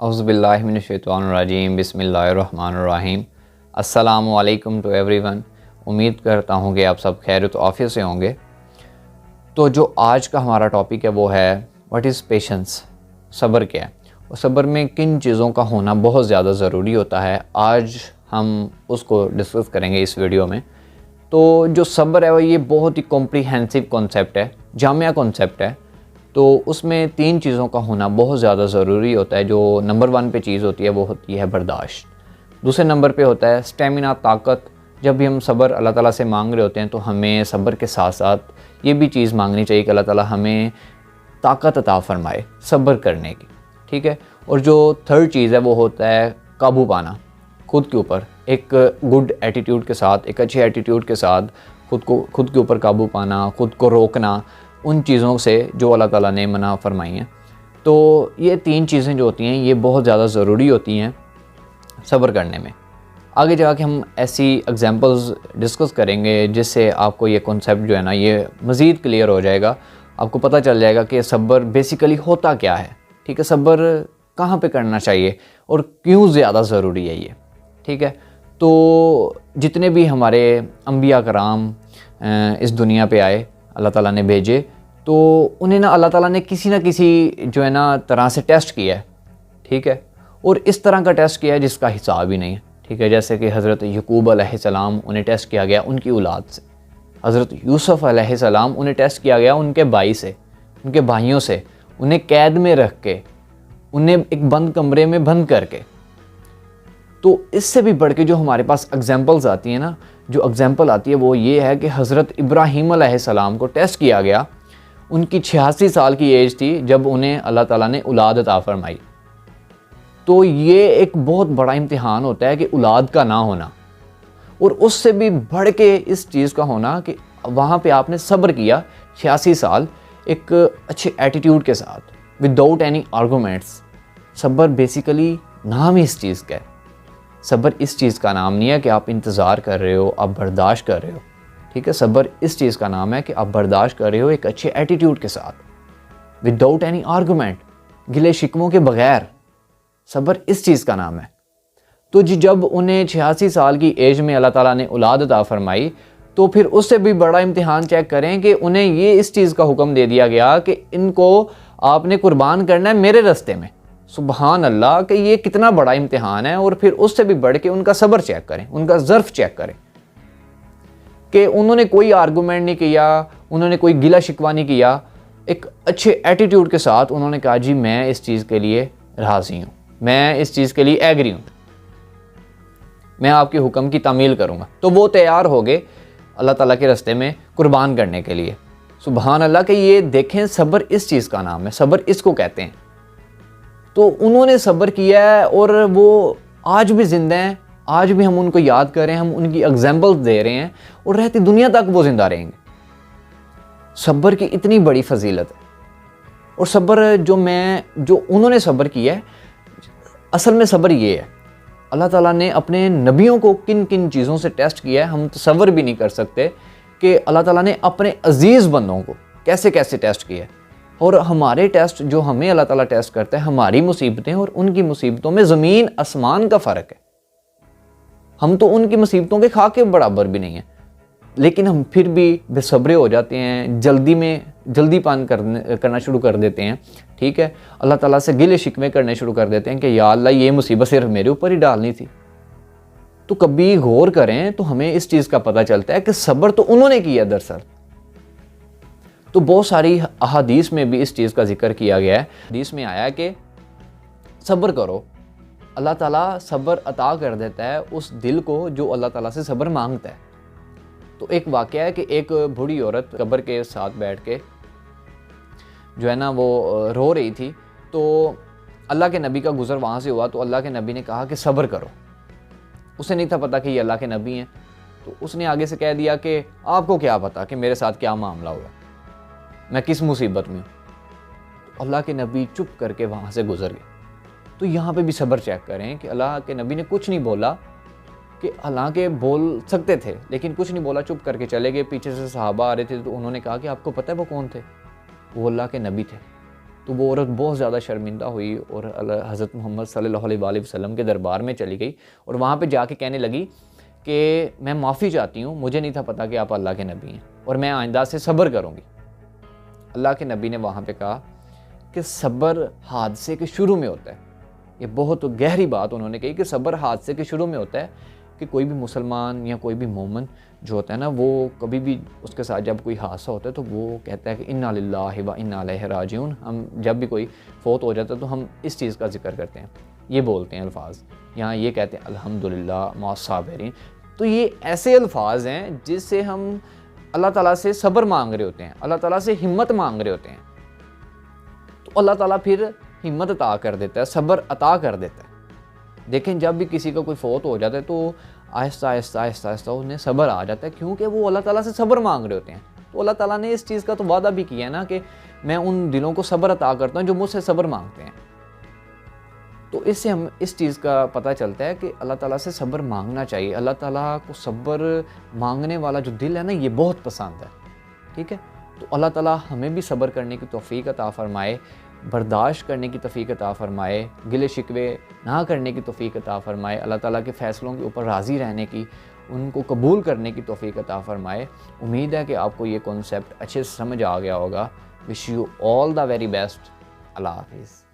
औज़ुबिल्लाहि मिनश्शैतानिर्रजीम बिस्मिल्लाहिर्रहमानिर्रहीम। अस्सलामु अलैकुम टू एवरीवन। उम्मीद करता हूँ कि आप सब खैरियत आफियत से होंगे। तो जो आज का हमारा टॉपिक है वो है व्हाट इज़ पेशेंस। सब्र क्या है और सब्र में किन चीज़ों का होना बहुत ज़्यादा ज़रूरी होता है, आज हम उसको डिस्कस करेंगे इस वीडियो में। तो जो सब्र है वो ये बहुत ही कॉम्प्रिहेंसिव कॉन्सेप्ट है, जामिया कॉन्सेप्ट है। तो उसमें 3 चीज़ों का होना बहुत ज़्यादा ज़रूरी होता है। जो नंबर 1 पे चीज़ होती है वो होती है बर्दाश्त। दूसरे नंबर पे होता है स्टेमिना, ताकत। जब भी हम सब्र अल्लाह ताला से मांग रहे होते हैं तो हमें सब्र के साथ साथ ये भी चीज़ मांगनी चाहिए कि अल्लाह ताला हमें ताकत अता फरमाए सब्र करने की, ठीक है। और जो थर्ड चीज़ है वो होता है काबू पाना खुद के ऊपर, एक गुड एटीट्यूड के साथ, एक अच्छे एटीट्यूड के साथ खुद के ऊपर काबू पाना, खुद को रोकना उन चीज़ों से जो अल्लाह ताला ने मना फरमाई हैं। तो ये 3 चीज़ें जो होती हैं ये बहुत ज़्यादा ज़रूरी होती हैं सब्र करने में। आगे जाके हम ऐसी एग्जांपल्स डिस्कस करेंगे जिससे आपको ये कॉन्सेप्ट जो है ना ये मज़ीद क्लियर हो जाएगा। आपको पता चल जाएगा कि सब्र बेसिकली होता क्या है, ठीक है। सब्र कहाँ पे करना चाहिए और क्यों ज़्यादा ज़रूरी है ये, ठीक है। तो जितने भी हमारे अंबिया कराम इस दुनिया पे आए, अल्लाह ताला ने भेजे, तो उन्हें ना अल्लाह ताला ने किसी ना किसी जो है ना तरह से टेस्ट किया है, ठीक है। और इस तरह का टेस्ट किया है जिसका हिसाब ही नहीं है, ठीक है। जैसे कि हज़रत यकूब अलैहिस्सलाम उन्हें टेस्ट किया गया उनकी औलाद से, हज़रत यूसुफ़ अलैहिस्सलाम उन्हें टेस्ट किया गया उनके भाई से, उनके भाइयों से, उन्हें कैद में रख के, उन्हें एक बंद कमरे में बंद करके। तो इससे भी बढ़ के जो हमारे पास एग्जांपल्स आती हैं ना, जो एग्जांपल आती है वो ये है कि हज़रत इब्राहीम अलैहिस्सलाम को टेस्ट किया गया। उनकी 86 साल की एज थी जब उन्हें अल्लाह ताला ने औलाद अता फरमाई। तो ये एक बहुत बड़ा इम्तिहान होता है कि औलाद का ना होना, और उससे भी बढ़ के इस चीज़ का होना कि वहाँ पे आपने सब्र किया 86 साल एक अच्छे एटीट्यूड के साथ, विदाउट एनी आर्गूमेंट्स। सब्र बेसिकली नाम ही इस चीज़ का है। सब्र इस चीज़ का नाम नहीं है कि आप इंतज़ार कर रहे हो, आप बर्दाश्त कर रहे हो, ठीक है। सब्र इस चीज़ का नाम है कि आप बर्दाश्त कर रहे हो एक अच्छे एटीट्यूड के साथ, विदाउट एनी आर्गूमेंट, गिले शिकवों के बगैर। सब्र इस चीज़ का नाम है। तो जब उन्हें 86 साल की एज में अल्लाह ताला ने औलाद अता फरमाई, तो फिर उससे भी बड़ा इम्तिहान चेक करें कि उन्हें ये इस चीज़ का हुक्म दे दिया गया कि इनको आपने कुर्बान करना है मेरे रास्ते में। सुबहान अल्लाह, कि ये कितना बड़ा इम्तिहान है। और फिर उससे भी बढ़ के उनका सब्र चेक करें, उनका ज़र्फ़ चेक करें कि उन्होंने कोई आर्गूमेंट नहीं किया, उन्होंने कोई गिला शिकवा नहीं किया। एक अच्छे एटीट्यूड के साथ उन्होंने कहा जी मैं इस चीज़ के लिए राज़ी हूँ, मैं इस चीज़ के लिए एग्री हूँ, मैं आपके हुक्म की तामील करूँगा। तो वो तैयार हो गए अल्लाह ताला के रास्ते में कुर्बान करने के लिए। सुबहान अल्लाह, कि ये देखें सब्र इस चीज़ का नाम है, सब्र इसको कहते हैं। तो उन्होंने सब्र किया है और वो आज भी ज़िंदा हैं, आज भी हम उनको याद कर रहे हैं, हम उनकी एग्जाम्पल्स दे रहे हैं और रहती दुनिया तक वो ज़िंदा रहेंगे। सब्र की इतनी बड़ी फजीलत है। और सब्र जो उन्होंने सब्र किया है, असल में सब्र ये है, अल्लाह ताला ने अपने नबियों को किन किन चीज़ों से टेस्ट किया है हम तसव्वुर भी नहीं कर सकते कि अल्लाह ताला ने अपने अजीज़ बंदों को कैसे कैसे टेस्ट किया है। और हमारे टेस्ट जो हमें अल्लाह ताला टेस्ट करता है, हमारी मुसीबतें और उनकी मुसीबतों में ज़मीन आसमान का फ़र्क है। हम तो उनकी मुसीबतों के खा के बराबर भी नहीं है, लेकिन हम फिर भी बेसब्रे हो जाते हैं, जल्दीपान करना शुरू कर देते हैं, ठीक है। अल्लाह ताला से गिले शिकवे करने शुरू कर देते हैं कि या अल्लाह ये मुसीबत सिर्फ मेरे ऊपर ही डालनी थी। तो कभी गौर करें तो हमें इस चीज़ का पता चलता है कि सब्र तो उन्होंने किया दरअसल। तो बहुत सारी अहादीस में भी इस चीज़ का जिक्र किया गया है। हदीस में आया कि सब्र करो, अल्लाह ताला सब्र अता कर देता है उस दिल को जो अल्लाह ताला से सब्र मांगता है। तो एक वाक़या है कि एक बूढ़ी औरत कब्र के साथ बैठ के जो है ना वो रो रही थी। तो अल्लाह के नबी का गुज़र वहाँ से हुआ, तो अल्लाह के नबी ने कहा कि सब्र करो। उसे नहीं था पता कि ये अल्लाह के नबी हैं, तो उसने आगे से कह दिया कि आपको क्या पता कि मेरे साथ क्या मामला हुआ, मैं किस मुसीबत में हूँ। तो अल्लाह के नबी चुप करके वहाँ से गुज़र गए। तो यहाँ पे भी सब्र चेक करें कि अल्लाह के नबी ने कुछ नहीं बोला, कि हालांकि बोल सकते थे लेकिन कुछ नहीं बोला, चुप करके चले गए। पीछे से सहाबा आ रहे थे तो उन्होंने कहा कि आपको पता है वो कौन थे? वो अल्लाह के नबी थे। तो वो औरत बहुत ज़्यादा शर्मिंदा हुई और हज़रत मोहम्मद सल्लल्लाहु अलैहि वसल्लम के दरबार में चली गई और वहाँ पे जाके कहने लगी कि मैं माफ़ी चाहती हूँ, मुझे नहीं था पता कि आप अल्लाह के नबी हैं और मैं आइंदा से सब्र करूँगी। अल्लाह के नबी ने वहाँ पे कहा कि सब्र हादसे के शुरू में होता है। ये बहुत गहरी बात उन्होंने कही कि सब्र हादसे के शुरू में होता है, कि कोई भी मुसलमान या कोई भी मोमिन जो होता है ना, वो कभी भी उसके साथ जब कोई हादसा होता है तो वो कहता है कि इन्ना लिल्लाहि व इन्ना इलैहि राजिऊन। हम जब भी कोई फौत हो जाता है तो हम इस चीज़ का जिक्र करते हैं, ये बोलते हैं अल्फाज। यहाँ ये कहते हैं अल्हम्दुलिल्लाह मा साबिरीन। तो ये ऐसे अल्फाज हैं जिससे हम अल्लाह ताला से सब्र मांग रहे होते हैं, अल्लाह ताला से हिम्मत मांग रहे होते हैं, तो अल्लाह ताला फिर हिम्मत अता कर देता है, सब्र अता कर देता है। देखें जब भी किसी का कोई फौत हो जाता है तो आहिस्ता आहिस्ता आहिस्ता आहिस्ता उन्हें सब्र आ जाता है, क्योंकि वो अल्लाह ताला से सब्र मांग रहे होते हैं। तो अल्लाह ताला ने इस चीज़ का तो वादा भी किया है ना कि मैं उन दिलों को सब्र अता करता हूँ जो मुझसे सब्र मांगते हैं। तो इससे हम इस चीज़ का पता चलता है कि अल्लाह ताला से सब्र मांगना चाहिए। अल्लाह ताला को सब्र मांगने वाला जो दिल है ना, ये बहुत पसंद है। ठीक है, तो अल्लाह ताला हमें भी सब्र करने की तौफीक अता फ़रमाए, बर्दाश्त करने की तौफीक अता फ़रमाए, गिले शिकवे ना करने की तौफीक अता फ़रमाए, अल्लाह ताला के फ़ैसलों के ऊपर राज़ी रहने की, उनको कबूल करने की तौफीक अता फ़रमाए। उम्मीद है कि आपको ये कॉन्सेप्ट अच्छे से समझ आ गया होगा। Wish you all the very best. अल्लाह हाफ़िज़।